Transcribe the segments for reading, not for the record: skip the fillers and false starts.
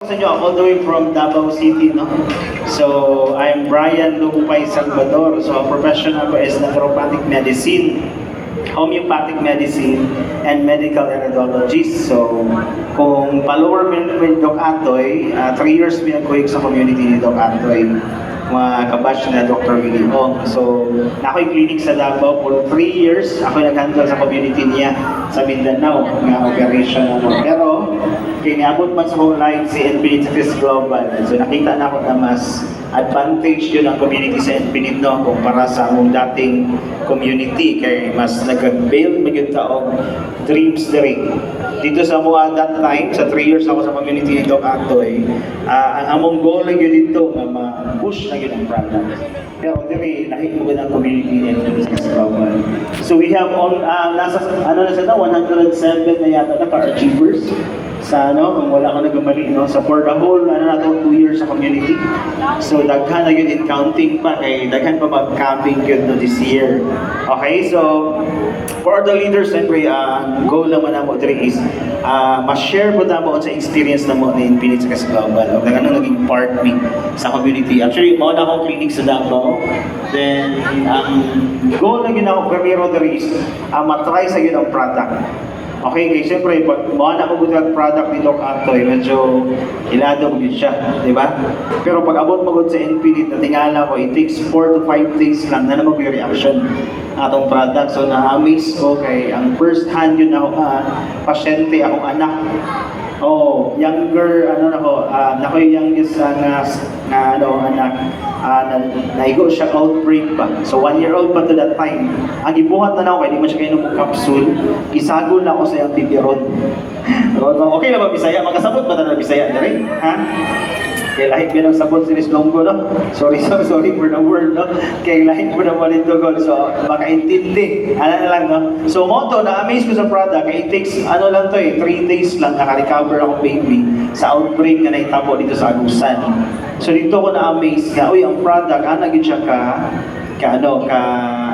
sa inyo all the way from Davao City, no? So, I'm Brian Lupay Salvador. So, ang professional ko is naturopathic medicine, homeopathic medicine, and medical iridologist. So, kung follower mo ni Doc Atoy, 3 years pinagkuhig sa community ni Doc Atoy, mga kabash na Dr. Willie Ong. So, ako'y clinic sa Davao for 3 years. Ako nag-handle sa community niya sa Mindanao, nga operation. Pero, kiniabot man sa whole life si Infinite Chris Global. So, nakita na ako na mas advantage yun ang community sa Infinite, no, kumpara sa among dating community. Kaya mas nag-build maging taong dreams diri. Dito sa mga that time, sa 3 years ako sa community ni Doc Atoy, ang among goal lang yun dito, ma-push na yun ang product. Pero diri, nakikita ang community ni Infinite Chris Global. So we have all, nasa, ano na sila, 107 na yata na ka-achievers sa kung wala ka nagamali, no? So for the whole, 2 years sa community. So daghan na yun in counting pa, kay daghan pa mag-camping yun no, this year. Okay, so for the leaders, siyempre, goal naman na mo is ma-share po na mo sa experience na mo ni Infinite Chris Global. O ano naging part me sa community. Actually, mauna akong clinic sa Davao. Then, goal na ginawa ko, primero is matry sa yun ang product. Okay, kaya siyempre, pag maana ko ang product ni Doc Atoy, medyo ilado mo yun siya, di ba? Pero pag abot mo sa Infinite, natingala ko, it takes 4 to 5 days lang na naman yung reaction atong product. So, na-amaze ko kay ang first hand yun ako, pasyente, akong anak. Oh, younger, nako yung youngest anak, naigo siya outbreak pa. So 1-year-old pa to that time. Ang ibuhat na ako, hindi mo siya kayo ng capsule, isagol na ako sa yung bibiron. Okay na ba Bisaya? Makasabot ba na Bisaya? Dari? Ha? Kaya lahit ka ng sabot si Miss Longgo, no? Sorry for the word, no? Kaya lahit mo naman ito, God. So, makaintindi. Ano na lang, no? So, moto, na-amaze ko sa product. It takes, 3 days lang, naka-recover ako baby sa outbreak na naitabo dito sa Agusan. So, dito ko na-amaze nga, ang product, naging siya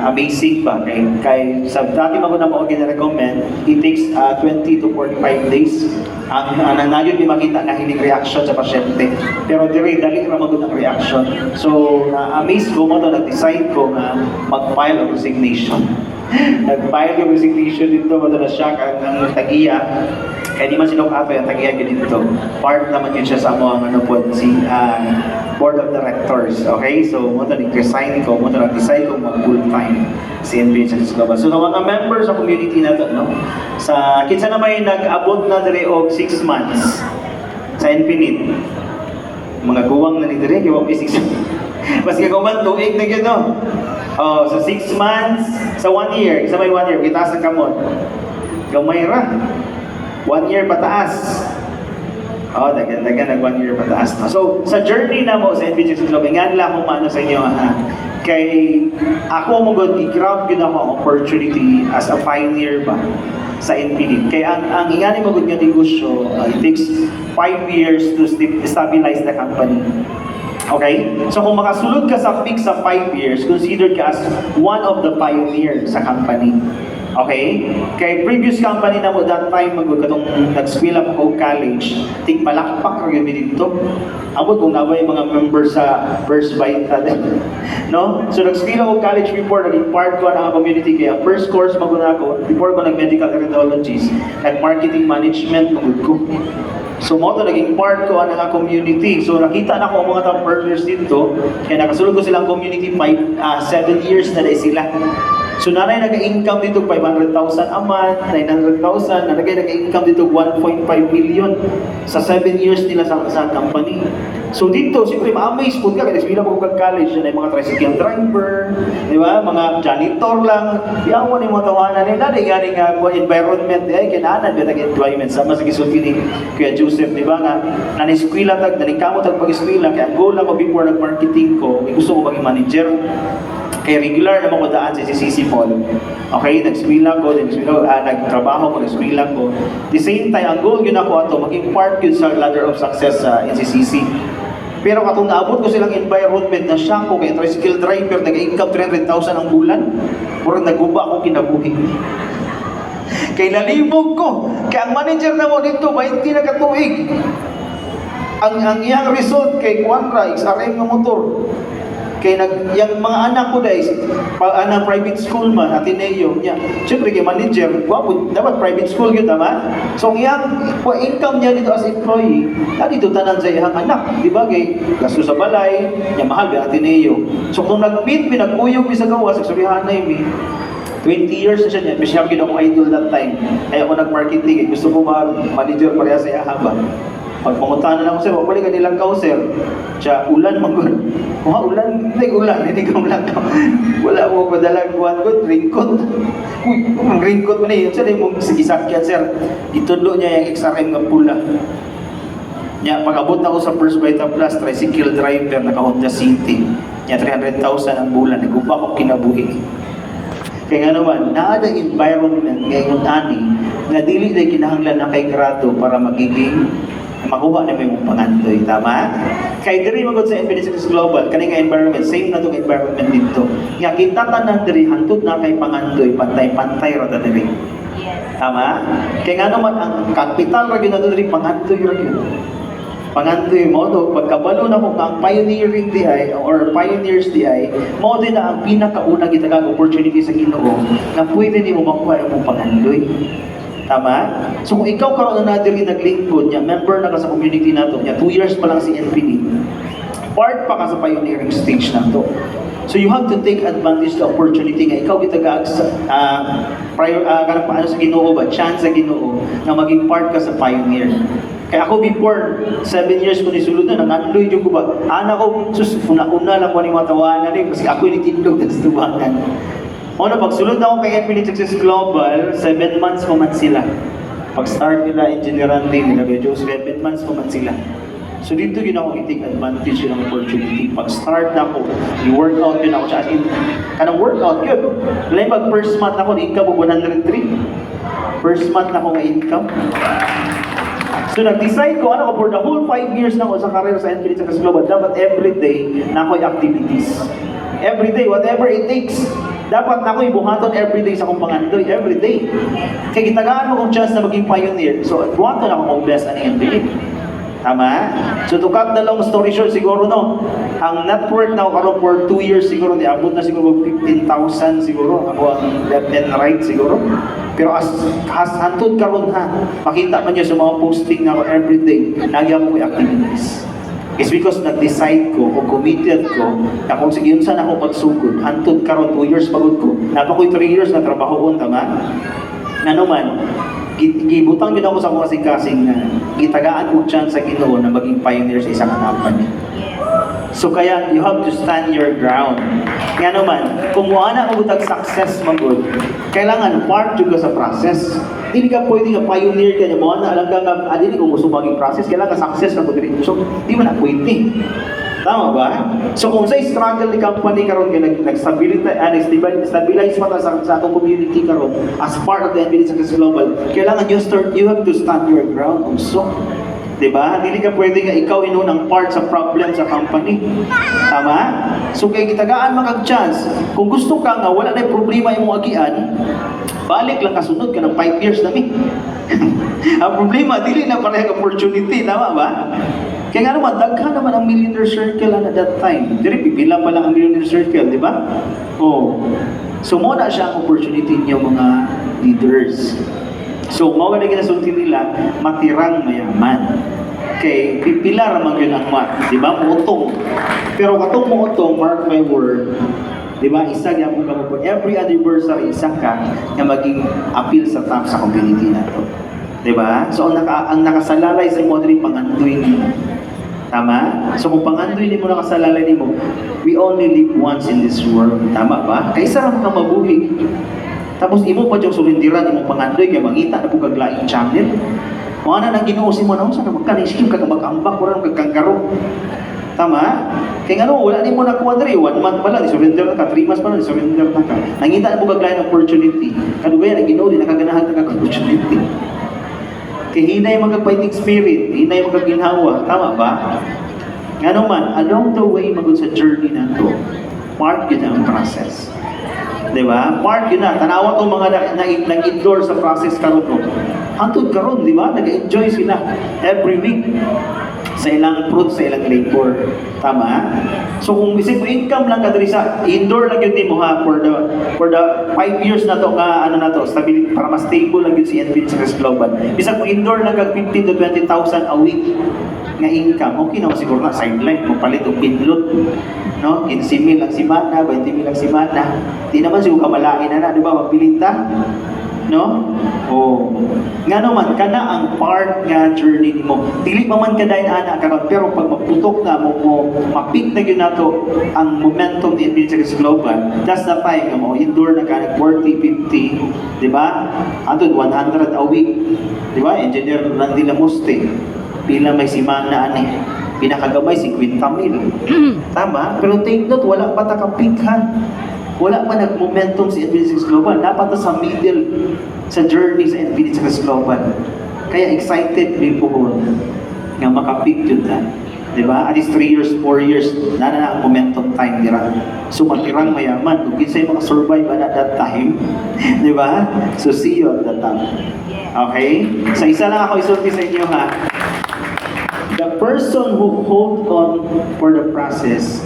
amazing ba? Kay sa dati mo na mo gina-recommend, it takes 20 to 45 days ang nanayod di makita na hindi reaction sa pasyente. Pero dali ra magud ang reaction. So amaze ko mo to, nag-decide ko na mag-file of resignation. Nag-file yung resignation dito, mo na siya ang tagiya. Kaya di man si Doc Atoy ang tagiya dito. Part naman yun siya sa mo ang board of directors. Okay? So, mo to nag-resign ko, mo to nag-decide ko mag-full-time si Infinite Chris Global. So, sa mga members sa community na to, no? Sa kinsa na may nag-abot na diri og 6 months sa Infinite. Mga guwang na ni diri, kaya may 6 months. Mas kagawan, tuig na yun, no? Oh, so 6 months, sa 1 year, isa may 1 year, kitaas ang kamot. Gamay ra. 1 year pataas. Oh, dagan 1 year pataas. So, sa journey na mo sa Infinite Chris Global, nga nila akong maano sa inyo, kay ako mo god i-grab yun ako ang opportunity as a pioneer ba sa Infinite. Kaya ang ingani mo god nga negosyo, it takes 5 years to stabilize the company. Okay? So kung makasulod ka sa fix sa 5 years, considered ka as one of the pioneers sa company. Okay? Kay previous company na mo that time, katong nag-school up o college, tigpalakpak ka yun dito. Abot kung nabay mga members sa First Vital. No? So nag-school ako college before, naging part ko ng community. Kaya first course maguna ko, before ko nag-medical iridologist, nag-marketing management, magud ko. So mo to naging part ko ang community. So nakita na ko ang mga top partners dito, kaya nakasulod ko silang community 7 years na dahil sila. So nanay nag-income dito 500,000 a month, 900,000, nanay nag-income dito 1.5 million sa 7 years nila sa company. So dito, siyempre ma-amaze po ka, kasi bilang ko college, na yung mga tricycle driver, di ba? Mga janitor lang, yung mo ni mga tawanan nila, di gani nga environment, ay kinaanan, di nag-employment, sama sa gisulti ni Kuya Joseph, di ba nga, naniskwila tag, nanikamo tag pag-eskwila, kaya ang goal ako before nag-marketing ko, gusto ko maging manager. Kaya regular naman ko daan sa CCC Paul. Okay, nag-eskwela ko, nagtrabaho ko, nag-eskwela ko. The same time, ang goal yun ako ato, maging part yun sa ladder of success sa NCCC. Pero katong naabot ko silang environment na siya ko, kaya tricycle driver, nag-income 300,000 ang bulan, murang naguba akong kinabuhi. Kaya nalibog ko, kaya ang manager na mo dito, 20 na katuig. ang iyang result kay Juanra, XRM nga motor. Kay yung mga anak ko guys, private school man, Ateneo, niya. Siyempre kay manager, dapat private school yun, tama? So ang iyang income niya dito as employee, dito tanan sa iyang anak, di ba? Kay gasto sa balay, niya mahal kay Ateneo. So kung nag-meet, pinag-uyog mi sa gawas, sabihan na yun, 20 years na siya niya, siya ako idol that time. Kaya ako nag-marketing, gusto ko manager pareha sa ihaba. Pag panguntahan na lang ko, sir, wapali ka nilang kao, sir. Siya, ulan magod. Ulan, hindi ka ulan ka. Wala mo padalang buwan ko, raincoat. Uy, raincoat mo na yun. Sir, yung isakyan, sir. Itudlo niya yung XRM nga pula. Nya, pag-abot na ako sa First Vita Plus, tricycle driver, naka-Honda City. Nya, 300,000 ang bulan. Nagumpa ko kinabuhi. Kaya nga naman, naada environment ngayon ani, na dili na kinahanglan na kay grado para magiging makuha na may mong pangandoy, tama? Kay diri magod sa NBD6 Global, kani nga environment, same na itong environment dito. Nga kita tanan diri hantod na kay pangandoy, pantay-pantay ra ta diri. Tama? Kaya nga naman ang capital ra gyud diri pangandoy ra gyud. Pangandoy mo to, pagkabalo na ko ang pioneering DI or pioneers DI, mo din na ang pinakauna gitagag opportunity sa Ginoo na pwede nimo makuha ang mong pangandoy. Tama? So kung ikaw karon na diri naglingkod niya, member na ka sa community nato niya, 2 years pa lang si NPD. Part pa ka sa pioneering stage na to. So you have to take advantage the opportunity nga ikaw gitagaag sa paano sa Ginoo ba, chance sa Ginoo na maging part ka sa pioneer. Kaya ako before 7 years ko nisulod na, nangandoy yung ko ba, anak ko, sus, una-una lang ko ni matawanan eh, kasi ako nitindog na sa tubangan. Una, pagsulod na ako kay NPD Success Global, 7 months ko man sila. Pag-start nila, engineeran din nila, medyo 7 months ko man sila. So dito yun ako i-take advantage yun ng opportunity. Pag-start na ako, i-workout yun ako siya. As in, kanang workout yun. Dahil pag first month ako, income ko 103. First month na ako nga income. So nag-decide ko, ano ko, for the whole 5 years na ako sa career sa NPD Success Global, dapat everyday na ako'y activities. Everyday, whatever it takes. Dapat na ako'y buhaton everyday sa akong pangandoy, everyday. Kaya gitagaan mo kong chance na maging pioneer. So, buhaton ako kong best na NPD. Tama? So, to cut the long story short, siguro no, ang net worth na ako karon for 2 years siguro, abot na siguro 15,000 siguro. Ako ang left and right siguro. Pero as hantod karon ha, makita man niyo sa mga posting na ako everyday, nagyan ko yung activities. It's because nag-decide ko o committed ko na kung sige yun saan ako pagsugod, hantod karon 2 years pagod ko. Napa ko'y 3 years na trabaho ko, tama? Ano man, gibutang yun ako sa mga kasing-kasing na gitagaan ko chance sa Ginoo na maging pioneer sa isang company. So kaya, you have to stand your ground. Kaya naman, kung wala ka butag success magod, kailangan part juga sa process. Hindi ka pwede nga pioneer ka niya, mo na alam ka nga, hindi ko gusto maging process, kailangan success na po dito. So, di mo na pwede. Tama ba? So kung sa struggle ni company karon kay nag-stabilize pa ta sa atong community karon as part of the NPD Success Global, kailangan you have to stand your ground also. Diba? Hindi ka pwede nga ikaw inunang part sa problem sa company. Tama? So kay gitagaan makag-chance, kung gusto ka nga wala na problema imong agian, balik lang kasunod ka ng 5 years na mi. Ang problema dili na parehang opportunity, tama ba? Kaya nga naman, daghan naman ang millionaire circle at that time. Diri pipila pa lang ang millionaire circle, di ba? Oh. So mo na siya ang opportunity niyo mga leaders. So, mga na ginasulti nila, matirang mayaman. Okay, pipila ramang yun ang mat. Di ba? Muotong. Pero katong muotong, mark my word, di ba? Isa niya kung kamo po, every anniversary, isa ka na maging appeal sa top sa community na to. Di ba? So, ang nakasalalay sa mo dili pangandoy nimo. Tama? So, kung pangandoy nimo nakasalalay nimo, we only live once in this world. Tama ba? Kaysa ram ka mabuhi. Tapos imo pa yung sulindiran, imong pangandoy, kaya mangita na po kaglaing channel. Mga na nang ginuusin mo na, saan na magkaniskim ka mag-ambak, wala nang kagkanggaro. Tama? Kaya nga no, wala ni mo nakuha diri, 1 month pa lang, surrender na ka, 3 months pa lang, surrender na ka. Nangita na po kaglaing opportunity. Kano ba yan, ang ginoo, di nakaganahan ka opportunity. Kaya hinay magag-fighting spirit, hinay magag-ginhawa. Tama ba? Nga naman, along the way, magod sa journey na to, part yun ang process. Diba? Part yun na, tanawa itong mga nag-endure sa process karon ko. Hantod karon, di ba? Nag-enjoy sila every week. sa ilang fruit, sa ilang labor. Tama? So kung isip mo income lang ka diri sa indoor lang yun din mo ha for the 5 years na to ka ano na to stability para mas stable lang yun si NBN Service Global. Bisag mo indoor lang kag 15 to 20,000 a week nga income, okay naman siguro na sideline mo palit og pinlot. No? 15,000 ang simana, 20,000 ang simana. Di naman siguro kamalain na, di ba? Magbilita. No? Oh. Nga naman, kana ang part nga journey mo. Dili pa man ka dahil ana karon pero pag maputok na mo mapik na yun nato ang momentum ni Infinity Global, that's the time nga mo indoor na ka 40, 50, di ba? Atod 100 a week. Di ba? Engineer lang nila muste. Pila may simana ani. Pinakagamay 50,000. Tama? Pero take note, wala pa ta ka-peak ha. Wala pa nag-momentum si Infinity Global. Dapat sa middle sa journey sa Infinity Global. Kaya excited people nga maka-peak yun na. Diba? At least 3 years, 4 years, na ang momentum time nila. So matirang mayaman. Kung kinsay maka-survive at that time. Diba? So see you at that time. Okay? Sa isa lang ako isulti sa inyo ha. The person who hold on for the process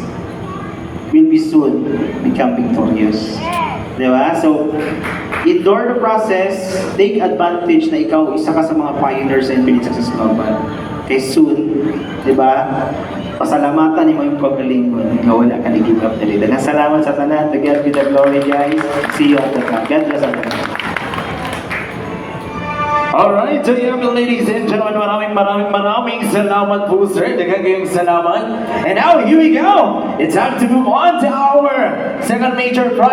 will be soon become victorious. Diba? So, endure the process, take advantage na ikaw isa ka sa mga pioneers sa Infinite Success Global. Kaya soon, diba? Pasalamatan ni mo yung pagalingon na wala ka na-give up na nila. Salamat sa tanan. To God be the glory, guys. See you at the top. God bless everyone. Alright, so yeah, ladies and gentlemen, maraming salamat po, sir. Daghang kayong salamat. And now, here we go. It's time to move on to our second major project.